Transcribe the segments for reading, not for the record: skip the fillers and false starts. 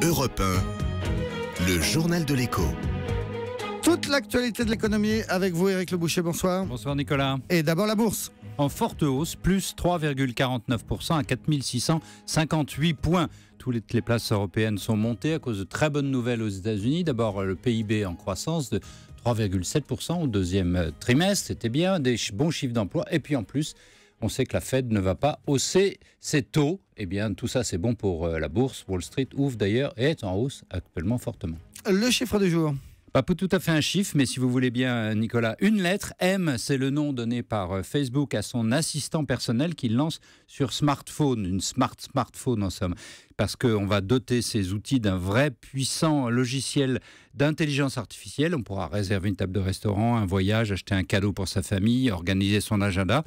Europe 1, le journal de l'écho. Toute l'actualité de l'économie avec vous, Éric Le Boucher, bonsoir. Bonsoir Nicolas. Et d'abord la bourse. En forte hausse, plus 3,49% à 4658 points. Toutes les places européennes sont montées à cause de très bonnes nouvelles aux États-Unis. D'abord, le PIB en croissance de 3,7% au deuxième trimestre. C'était bien, des bons chiffres d'emploi. Et puis en plus, on sait que la Fed ne va pas hausser ses taux. Eh bien, tout ça, c'est bon pour la bourse. Wall Street ouvre d'ailleurs et est en hausse actuellement fortement. Le chiffre du jour. Pas tout à fait un chiffre, mais si vous voulez bien, Nicolas, une lettre. M, c'est le nom donné par Facebook à son assistant personnel qu'il lance sur smartphone, une smartphone en somme, parce qu'on va doter ces outils d'un vrai puissant logiciel d'intelligence artificielle. On pourra réserver une table de restaurant, un voyage, acheter un cadeau pour sa famille, organiser son agenda.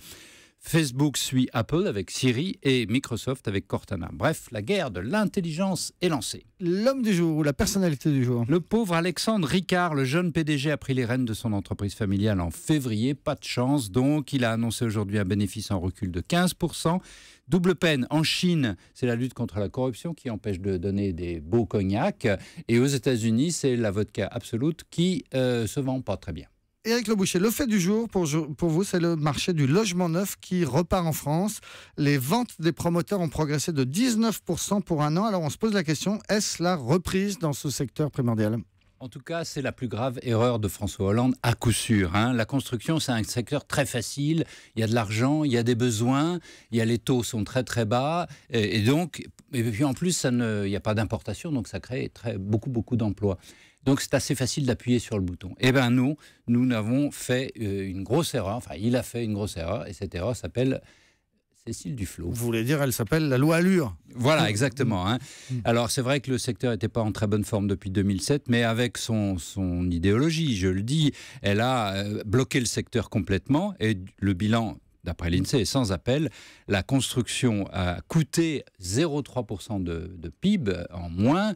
Facebook suit Apple avec Siri et Microsoft avec Cortana. Bref, la guerre de l'intelligence est lancée. L'homme du jour ou la personnalité du jour. Le pauvre Alexandre Ricard, le jeune PDG, a pris les rênes de son entreprise familiale en février. Pas de chance, donc il a annoncé aujourd'hui un bénéfice en recul de 15%. Double peine en Chine, c'est la lutte contre la corruption qui empêche de donner des beaux cognacs. Et aux États-Unis, c'est la vodka Absolute qui se vend pas très bien. Éric Le Boucher, le fait du jour pour vous, c'est le marché du logement neuf qui repart en France. Les ventes des promoteurs ont progressé de 19% pour un an. Alors on se pose la question, est-ce la reprise dans ce secteur primordial ? En tout cas, c'est la plus grave erreur de François Hollande, à coup sûr. La construction, c'est un secteur très facile. Il y a de l'argent, il y a des besoins, les taux sont très très bas. Et puis en plus, il n'y a pas d'importation, donc ça crée beaucoup d'emplois. Donc c'est assez facile d'appuyer sur le bouton. Eh bien nous avons fait une grosse erreur. Enfin, il a fait une grosse erreur, et cette erreur s'appelle Cécile Duflot. Vous voulez dire, elle s'appelle la loi Allure. Voilà, exactement. Alors, c'est vrai que le secteur n'était pas en très bonne forme depuis 2007, mais avec son idéologie, je le dis, elle a bloqué le secteur complètement. Et le bilan, d'après l'INSEE, est sans appel. La construction a coûté 0,3% de PIB en moins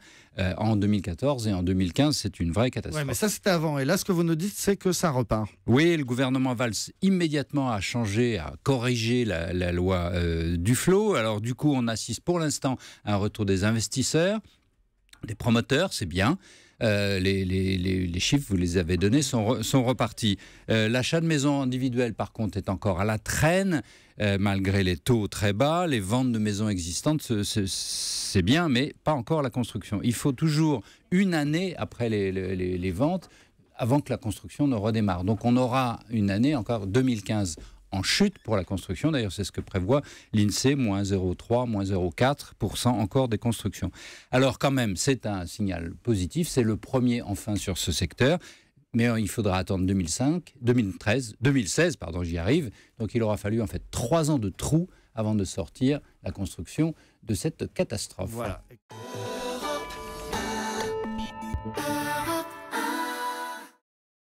en 2014 et en 2015. C'est une vraie catastrophe. Oui, mais ça, c'était avant. Et là, ce que vous nous dites, c'est que ça repart. Oui, le gouvernement Valls immédiatement a changé, a corrigé la loi Duflot. Alors, du coup, on assiste pour l'instant à un retour des investisseurs, des promoteurs, c'est bien. Les chiffres, vous les avez donnés, sont repartis. L'achat de maisons individuelles, par contre, est encore à la traîne, malgré les taux très bas. Les ventes de maisons existantes, c'est bien, mais pas encore la construction. Il faut toujours une année après les ventes avant que la construction ne redémarre. Donc on aura une année, encore 2015, en chute pour la construction. D'ailleurs, c'est ce que prévoit l'INSEE, moins 0,3, moins 0,4% encore des constructions. Alors quand même, c'est un signal positif. C'est le premier enfin sur ce secteur. Mais il faudra attendre 2016, j'y arrive. Donc il aura fallu en fait 3 ans de trou avant de sortir la construction de cette catastrophe. Voilà.